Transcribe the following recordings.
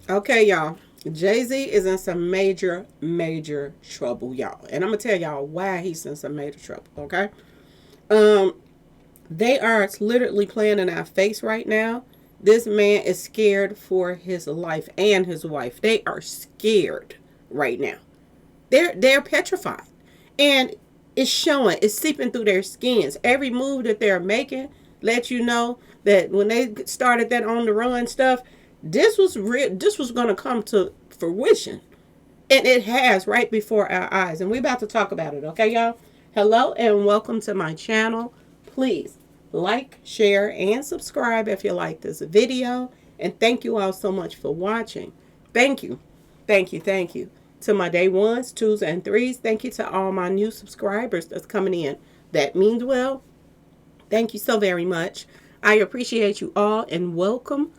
Okay, y'all. Jay-Z is in some major trouble, y'all. And I'm going to tell y'all why he's in some major trouble, okay? Um, they are literally playing in our face right now. This man is scared for his life and his wife. They are scared right now. They're petrified. And it's showing, it's seeping through their skins. Every move that they're making let you know that when they started that on the run stuff, this was real, this was going to come to fruition. And it has right before our eyes. And we're about to talk about it, okay, y'all? Hello and welcome to my channel. Please like, share, and subscribe if you like this video. And thank you all so much for watching. Thank you. Thank you. To my day ones, twos, and threes. Thank you to all my new subscribers that's coming in. That means well. Thank you so very much. I appreciate you all and welcome.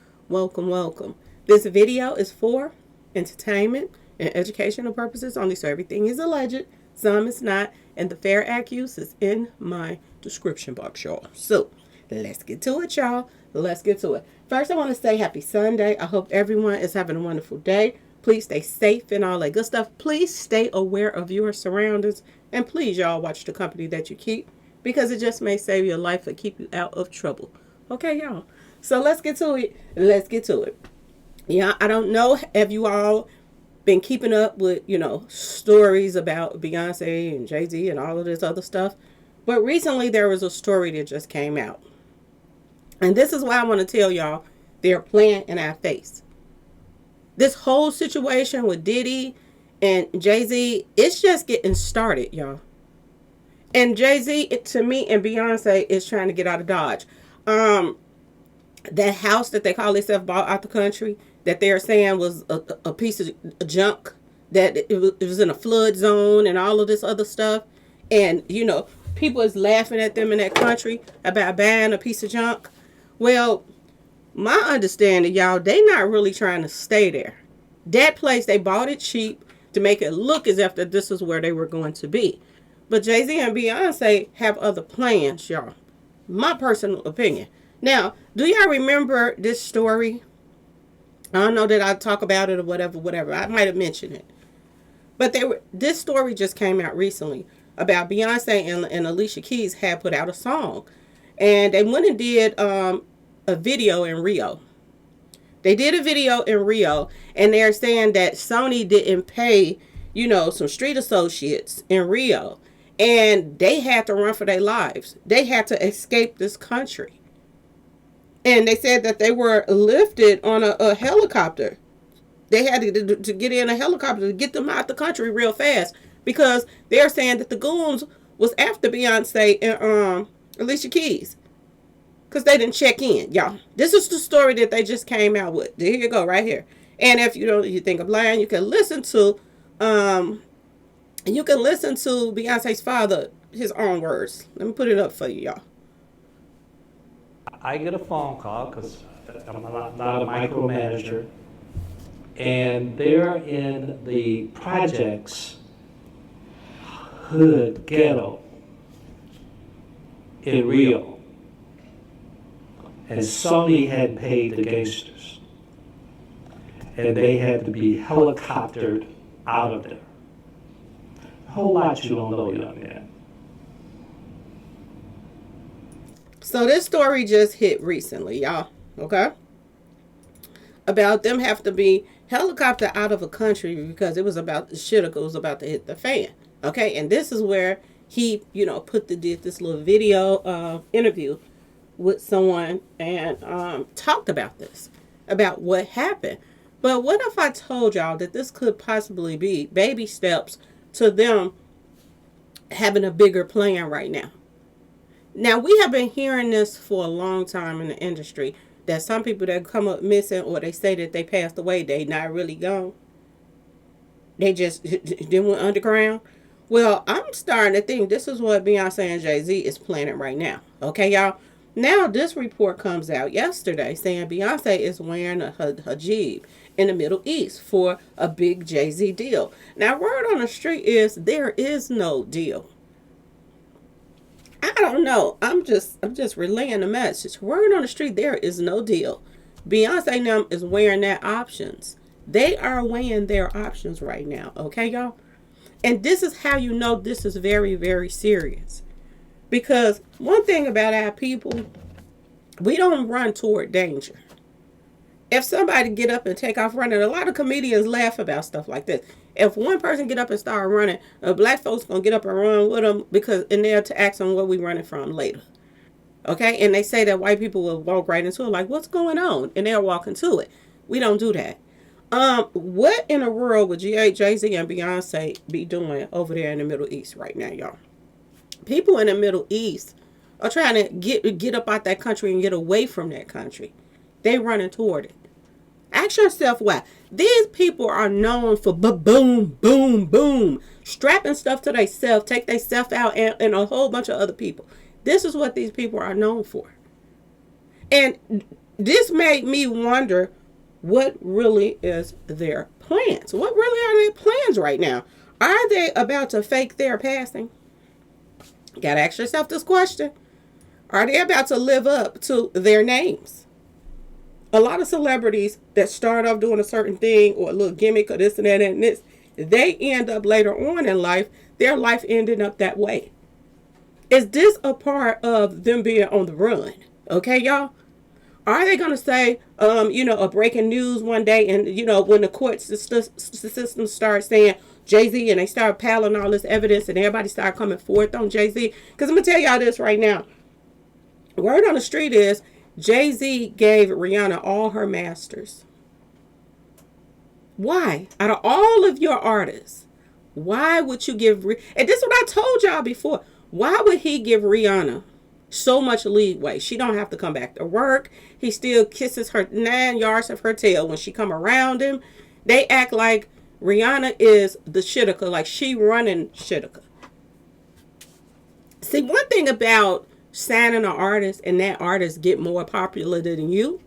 This video is for entertainment and educational purposes only, so everything is alleged, some is not, and the fair accuse is in my description box, y'all. So let's get to it, y'all. Let's get to it. First, I want to say happy Sunday. I hope everyone is having a wonderful day. Please stay safe and all that good stuff. Please stay aware of your surroundings. And please, y'all, watch the company that you keep because it just may save your life or keep you out of trouble. Okay, y'all. So let's get to it. Yeah, I don't know if you all been keeping up with, stories about Beyonce and Jay-Z and all of this other stuff. But recently there was a story that just came out. And this is why I want to tell y'all they're playing in our face. This whole situation with Diddy and Jay-Z, it's just getting started, y'all. And Jay-Z, to me, and Beyonce is trying to get out of Dodge. That house that they call themselves bought out the country, that they're saying was a piece of junk, that it was in a flood zone and all of this other stuff. And, people is laughing at them in that country about buying a piece of junk. Well, my understanding, y'all, they not really trying to stay there. That place, they bought it cheap to make it look as if that this is where they were going to be. But Jay-Z and Beyonce have other plans, y'all. My personal opinion. Now, do y'all remember this story? I don't know that I talk about it or whatever. I might have mentioned it. But this story just came out recently about Beyonce and Alicia Keys had put out a song. And they went and did a video in Rio. They did a video in Rio, and they're saying that Sony didn't pay, some street associates in Rio. And they had to run for their lives. They had to escape this country. And they said that they were lifted on a helicopter. They had to get in a helicopter to get them out the country real fast because they're saying that the goons was after Beyonce and Alicia Keys because they didn't check in, y'all. This is the story that they just came out with. Here you go, right here. And if you think I'm lying, you can listen to Beyonce's father, his own words. Let me put it up for you, y'all. I get a phone call because I'm not a micromanager, and they're in the projects hood ghetto in Rio, and Sony had paid the gangsters, and they had to be helicoptered out of there. A whole lot you don't know, young man. So this story just hit recently, y'all. Okay? About them having to be helicoptered out of a country because it was about the shit was about to hit the fan. Okay? And this is where he, did this little video interview with someone and talked about this, about what happened. But what if I told y'all that this could possibly be baby steps to them having a bigger plan right now? Now, we have been hearing this for a long time in the industry, that some people that come up missing or they say that they passed away, they not really gone. They just went underground. Well, I'm starting to think this is what Beyonce and Jay-Z is planning right now. Okay, y'all? Now, this report comes out yesterday saying Beyonce is wearing a hijab in the Middle East for a big Jay-Z deal. Now, word on the street is there is no deal. I don't know. I'm just relaying the message. Word on the street, there is no deal. Beyonce now is wearing their options. They are weighing their options right now, okay, y'all? And this is how you know this is very, very serious. Because one thing about our people, we don't run toward danger. If somebody get up and take off running, a lot of comedians laugh about stuff like this. If one person get up and start running, black folks gonna get up and run with them because and they're to ask them where we running from later. Okay, and they say that white people will walk right into it, like, what's going on? And they'll walk into it. We don't do that. What in the world would Jay-Z and Beyonce be doing over there in the Middle East right now, y'all? People in the Middle East are trying to get up out that country and get away from that country. They running toward it. Ask yourself why. These people are known for boom, boom, boom, strapping stuff to themselves, take themselves out, and a whole bunch of other people. This is what these people are known for. And this made me wonder what really is their plans. What really are their plans right now? Are they about to fake their passing? Gotta ask yourself this question. Are they about to live up to their names? A lot of celebrities that start off doing a certain thing or a little gimmick or this and that and this, they end up later on in life, their life ending up that way. Is this a part of them being on the run? Okay, y'all? Are they going to say, a breaking news one day and, when the court system starts saying Jay-Z and they start piling all this evidence and everybody start coming forth on Jay-Z? Because I'm going to tell y'all this right now. Word on the street is Jay-Z gave Rihanna all her masters. Why? Out of all of your artists, why would you give... And this is what I told y'all before. Why would he give Rihanna so much leeway? She don't have to come back to work. He still kisses her 9 yards of her tail when she come around him. They act like Rihanna is the shitika, like she running shitika. See, one thing about signing an artist and that artist get more popular than you,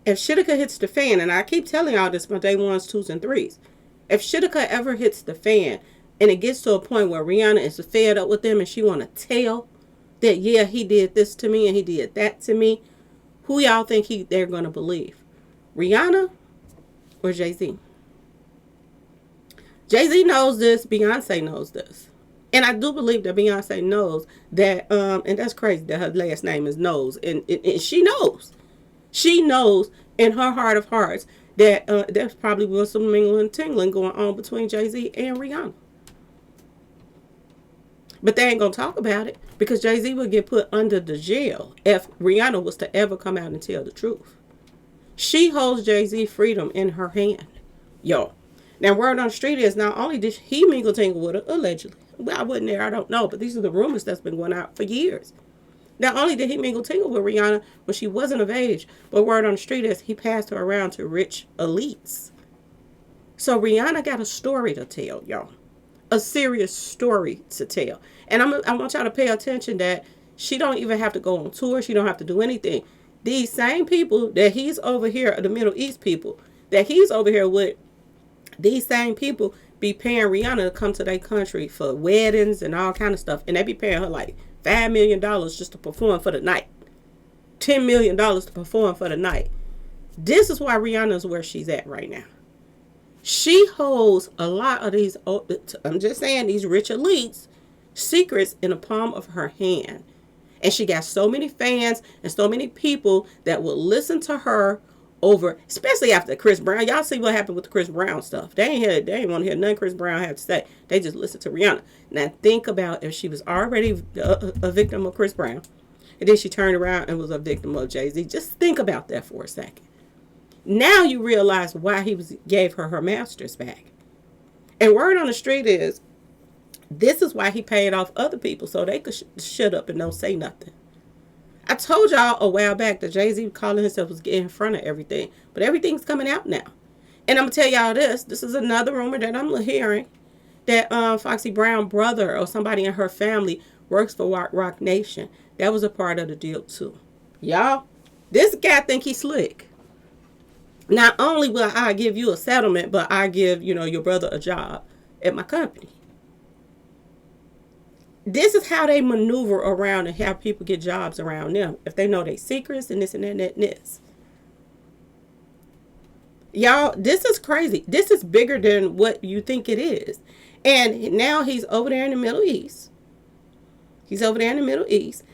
if shitika hits the fan, and I keep telling y'all this from day 1s, 2s, and 3s, if shitika ever hits the fan and it gets to a point where Rihanna is fed up with them and she want to tell that, yeah, he did this to me and he did that to me, who y'all think they're going to believe? Rihanna or Jay-Z? Jay-Z knows this. Beyonce knows this. And I do believe that Beyonce knows that, and that's crazy that her last name is Knowles. And she knows. She knows in her heart of hearts that there's probably was some mingling and tingling going on between Jay-Z and Rihanna. But they ain't going to talk about it because Jay-Z would get put under the jail if Rihanna was to ever come out and tell the truth. She holds Jay-Z freedom in her hand. Yo. Now, word on the street is not only did he mingle tingle with her, allegedly. Well, I wasn't there, I don't know, but these are the rumors that's been going out for years. Not only did he mingle tingle with Rihanna when she wasn't of age, but word on the street is he passed her around to rich elites. So Rihanna got a story to tell, y'all. A serious story to tell. And I want y'all to pay attention that she don't even have to go on tour. She don't have to do anything. These same people that he's over here, the Middle East people, that he's over here with, these same people be paying Rihanna to come to their country for weddings and all kind of stuff. And they be paying her like $5 million just to perform for the night. $10 million to perform for the night. This is why Rihanna's where she's at right now. She holds a lot of these, I'm just saying, these rich elites' secrets in the palm of her hand. And she got so many fans and so many people that will listen to her over, especially after Chris Brown. Y'all see what happened with the Chris Brown stuff. They ain't want to hear nothing Chris Brown had to say. They just listen to Rihanna. Now think about if she was already a victim of Chris Brown, and then she turned around and was a victim of Jay-Z. Just think about that for a second. Now you realize why he gave her masters back. And word on the street is, this is why he paid off other people so they could shut up and don't say nothing. I told y'all a while back that Jay-Z calling himself was getting in front of everything. But everything's coming out now. And I'm going to tell y'all this. This is another rumor that I'm hearing. That Foxy Brown brother or somebody in her family works for Rock Nation. That was a part of the deal too. Y'all, this guy think he's slick. Not only will I give you a settlement, but I give, your brother a job at my company. This is how they maneuver around and how people get jobs around them. If they know their secrets and this and that and this. Y'all, this is crazy. This is bigger than what you think it is. And now he's over there in the Middle East. He's over there in the Middle East.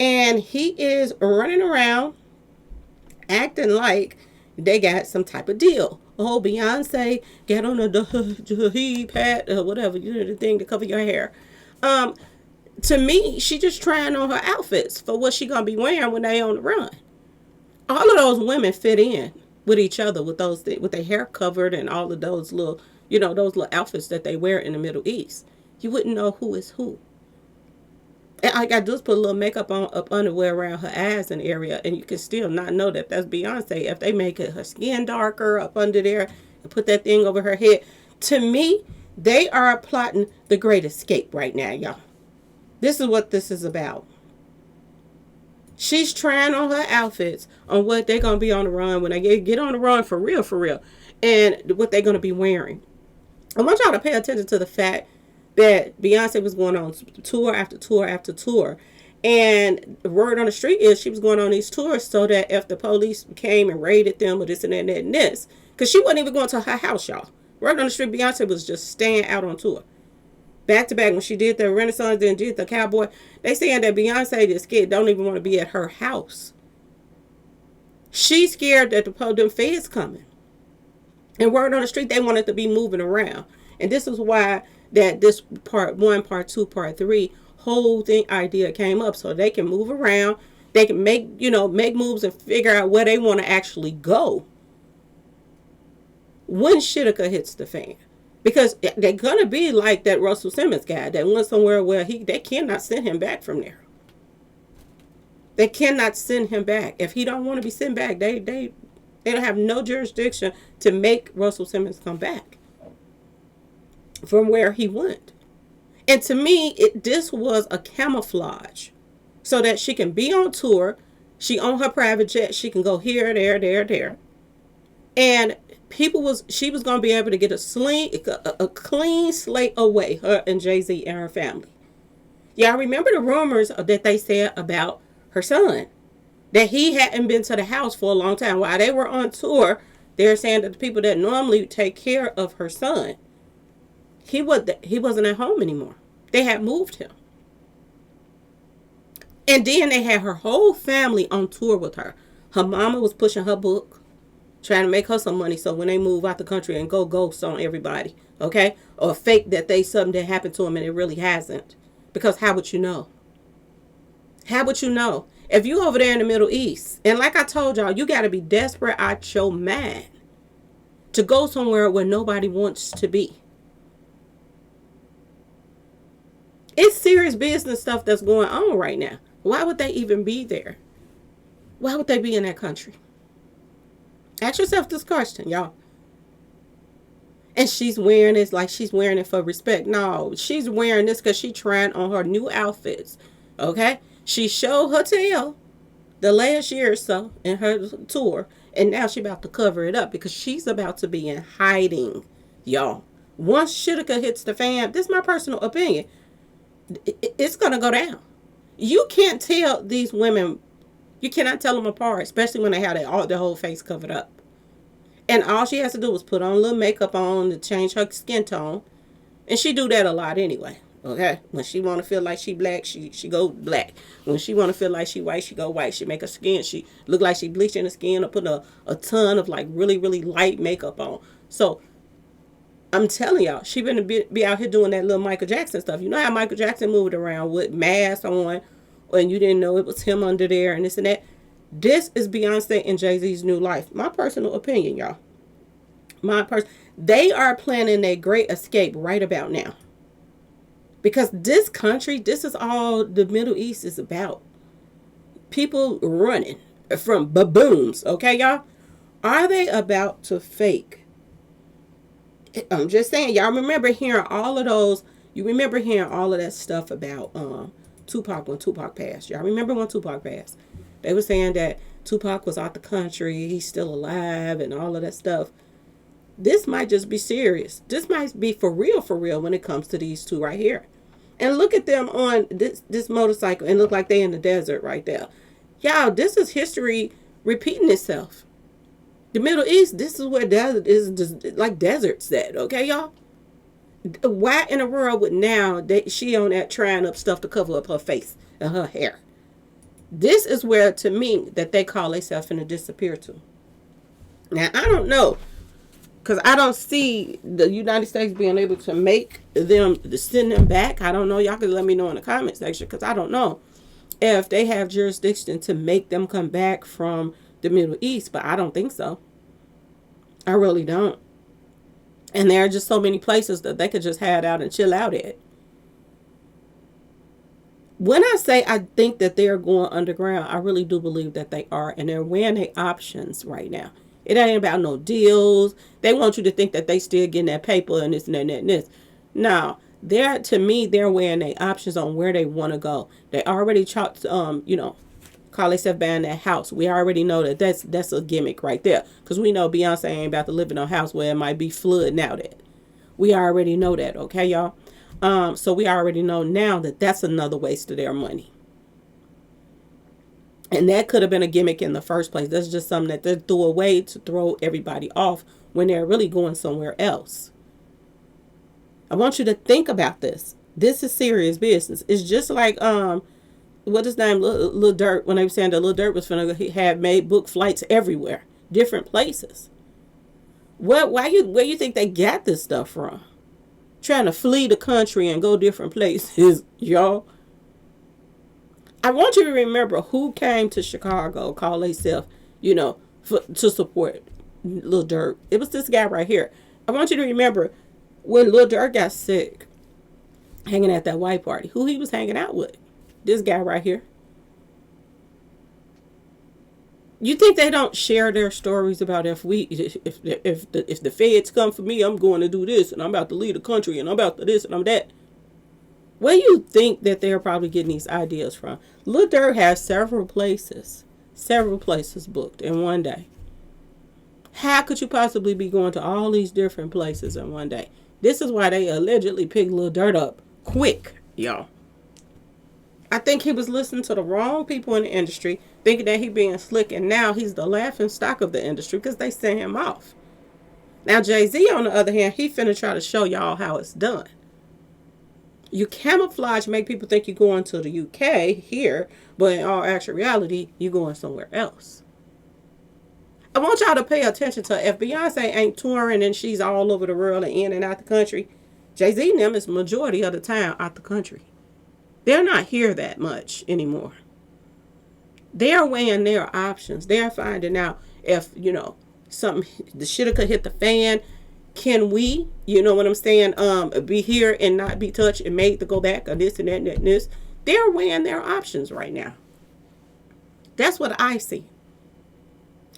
And he is running around acting like they got some type of deal. Oh, Beyonce, get on the pad or whatever, the thing to cover your hair. To me, she just trying on her outfits for what she gonna be wearing when they on the run. All of those women fit in with each other with those with their hair covered and all of those little, those little outfits that they wear in the Middle East. You wouldn't know who is who. And all I gotta do is put a little makeup on up underwear around her eyes and area, and you can still not know that that's Beyonce if they make her skin darker up under there and put that thing over her head. To me, they are plotting the Great Escape right now, y'all. This is what this is about. She's trying on her outfits on what they're going to be on the run when they get on the run for real, and what they're going to be wearing. I want y'all to pay attention to the fact that Beyonce was going on tour after tour after tour. And the word on the street is she was going on these tours so that if the police came and raided them or this and that and this, because she wasn't even going to her house, y'all. Word on the street, Beyonce was just staying out on tour. Back to back, when she did the Renaissance and did the Cowboy, they saying that Beyonce is scared, don't even want to be at her house. She's scared that them feds coming. And word on the street, they wanted to be moving around. And this is why that this part 1, part 2, part 3 whole thing idea came up, so they can move around, they can make moves and figure out where they want to actually go when Shitika hits the fan. Because they're going to be like that Russell Simmons guy that went somewhere where they cannot send him back from there. They cannot send him back. If he don't want to be sent back, they don't have no jurisdiction to make Russell Simmons come back from where he went. And to me, this was a camouflage so that she can be on tour. She on her private jet. She can go here, there. And she was going to be able to get a clean slate away, her and Jay-Z and her family. Y'all remember the rumors that they said about her son, that he hadn't been to the house for a long time. While they were on tour, they're saying that the people that normally take care of her son, he wasn't at home anymore. They had moved him. And then they had her whole family on tour with her. Her mama was pushing her book, trying to make her some money so when they move out the country and go ghost on everybody, okay? Or fake that something that happened to them and it really hasn't. Because how would you know? How would you know? If you over there in the Middle East, and like I told y'all, you got to be desperate out your mind to go somewhere where nobody wants to be. It's serious business stuff that's going on right now. Why would they even be there? Why would they be in that country? Ask yourself this question, y'all. And she's wearing this like she's wearing it for respect. No, she's wearing this because she's trying on her new outfits. Okay? She showed her tail the last year or so in her tour. And now she's about to cover it up because she's about to be in hiding, y'all. Once Shitika hits the fan, this is my personal opinion, it's going to go down. You can't tell these women, you cannot tell them apart, especially when they have their whole face covered up. And all she has to do is put on a little makeup on to change her skin tone. And she do that a lot anyway. Okay? When she want to feel like she black, she go black. When she want to feel like she white, she go white. She make her skin, she look like she bleaching the skin or put a ton of like really, really light makeup on. So, I'm telling y'all, she been be out here doing that little Michael Jackson stuff. You know how Michael Jackson moved around with masks on and you didn't know it was him under there and this and that. This is Beyonce and Jay-Z's new life. My personal opinion, y'all. They are planning a great escape right about now. Because this country, this is all the Middle East is about. People running from baboons, okay, y'all? Are they about to fake? I'm just saying, y'all remember hearing all of those, you remember hearing all of that stuff about Tupac when Tupac passed. Y'all remember when Tupac passed? They were saying that Tupac was out the country, he's still alive and all of that stuff. This might just be serious. This might be for real when it comes to these two right here. And look at them on this motorcycle and look like they in the desert right there. Y'all, this is history repeating itself. The Middle East, this is where desert is just like deserts at, okay, y'all? Why in the world would now she on that trying up stuff to cover up her face and her hair? This is where, to me, that they call themselves finna disappear to. Now, I don't know, because I don't see the United States being able to make them, to send them back. I don't know. Y'all can let me know in the comment section, because I don't know if they have jurisdiction to make them come back from the Middle East, but I don't think so. I really don't. And there are just so many places that they could just hide out and chill out at. When I say I think that they're going underground, I really do believe that they are. And they're weighing their options right now. It ain't about no deals. They want you to think that they still getting that paper and this and that and this. No, to me, they're weighing their options on where they want to go. They already call themselves buying that house. We already know that that's a gimmick right there. Because we know Beyonce ain't about to live in a house where it might be flooding out at. We already know that, okay, y'all? So we already know now that that's another waste of their money. And that could have been a gimmick in the first place. That's just something that they threw away to throw everybody off when they're really going somewhere else. I want you to think about this. This is serious business. It's just like what is his name, Lil Durk, when they were saying that Lil Durk was finna have made book flights everywhere, different places. Where you think they got this stuff from? Trying to flee the country and go different places, y'all. I want you to remember who came to Chicago, called themselves, to support Lil Durk. It was this guy right here. I want you to remember when Lil Durk got sick, hanging at that white party, who he was hanging out with. This guy right here. You think they don't share their stories about if the feds come for me, I'm going to do this, and I'm about to leave the country, and I'm about to this, and I'm that. Where do you think that they're probably getting these ideas from? Lil Durk has several places booked in one day. How could you possibly be going to all these different places in one day? This is why they allegedly picked Lil Durk up quick, y'all. I think he was listening to the wrong people in the industry, thinking that he being slick, and now he's the laughing stock of the industry because they sent him off. Now, Jay-Z, on the other hand, he finna try to show y'all how it's done. You camouflage, make people think you're going to the UK here, but in all actual reality, you're going somewhere else. I want y'all to pay attention to, if Beyonce ain't touring and she's all over the world and in and out the country, Jay-Z and them is majority of the time out the country. They're not here that much anymore. They're weighing their options. They're finding out if, something, the shit could hit the fan. Can we, you know what I'm saying, be here and not be touched and made to go back, or this and that and this. They're weighing their options right now. That's what I see.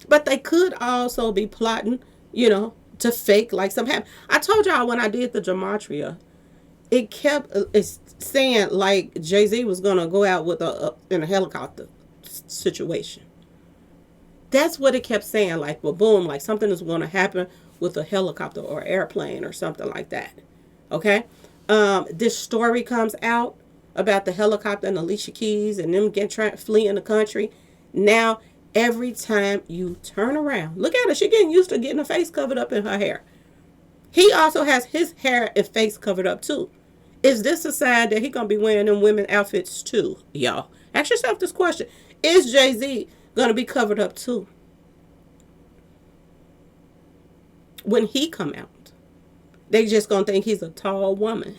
But they could also be plotting, to fake like something happened. I told y'all when I did the gematria, it kept saying like Jay-Z was going to go out with in a helicopter situation. That's what it kept saying, like, well, boom, like something is going to happen with a helicopter or airplane or something like that. Okay? This story comes out about the helicopter and Alicia Keys and them fleeing the country. Now, every time you turn around, look at her. She's getting used to getting her face covered up in her hair. He also has his hair and face covered up too. Is this a sign that he going to be wearing them women outfits too, y'all? Ask yourself this question. Is Jay-Z going to be covered up too when he come out? They just going to think he's a tall woman.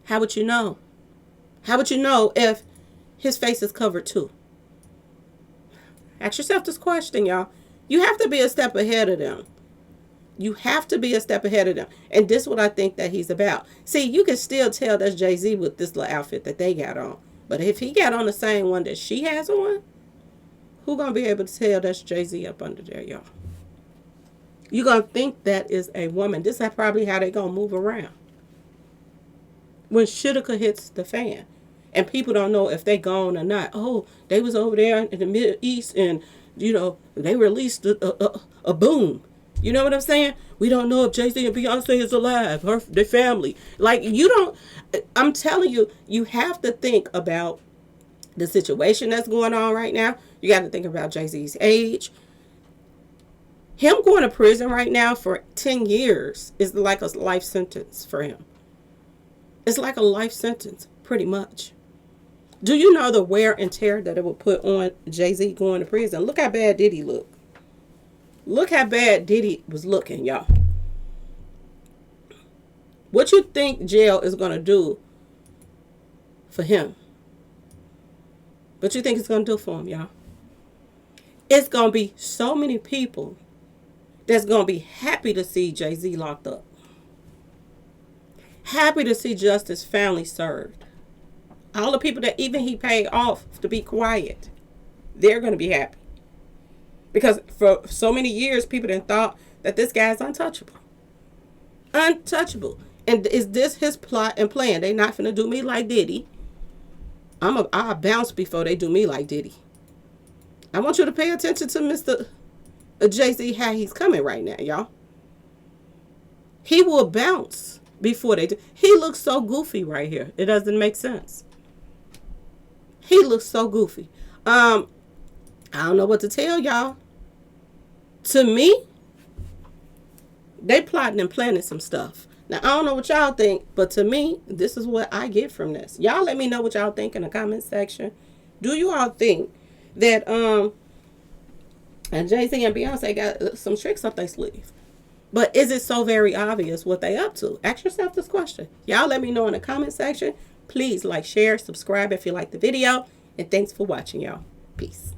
How would you know? How would you know if his face is covered too? Ask yourself this question, y'all. You have to be a step ahead of them. You have to be a step ahead of them. And this is what I think that he's about. See, you can still tell that's Jay-Z with this little outfit that they got on. But if he got on the same one that she has on, who going to be able to tell that's Jay-Z up under there, y'all? You're going to think that is a woman. This is probably how they going to move around. When Shitka hits the fan. And people don't know if they gone or not. Oh, they was over there in the Middle East and, they released a boom. You know what I'm saying? We don't know if Jay-Z and Beyonce is alive, their family. Like, I'm telling you, you have to think about the situation that's going on right now. You got to think about Jay-Z's age. Him going to prison right now for 10 years is like a life sentence for him. It's like a life sentence, pretty much. Do you know the wear and tear that it would put on Jay-Z going to prison? Look how bad Diddy look. Look how bad Diddy was looking, y'all. What you think jail is going to do for him? What you think it's going to do for him, y'all? It's going to be so many people that's going to be happy to see Jay-Z locked up. Happy to see justice finally served. All the people that even he paid off to be quiet, they're going to be happy. Because for so many years, people didn't thought that this guy's untouchable. Untouchable. And is this his plot and plan? They not finna do me like Diddy. I'll bounce before they do me like Diddy. I want you to pay attention to Mr. Jay-Z, how he's coming right now, y'all. He will bounce before they do. He looks so goofy right here. It doesn't make sense. He looks so goofy. I don't know what to tell y'all. To me, they plotting and planning some stuff. Now, I don't know what y'all think, but to me, this is what I get from this. Y'all let me know what y'all think in the comment section. Do you all think that and Jay-Z and Beyonce got some tricks up their sleeve? But is it so very obvious what they up to? Ask yourself this question. Y'all let me know in the comment section. Please like, share, subscribe if you like the video. And thanks for watching, y'all. Peace.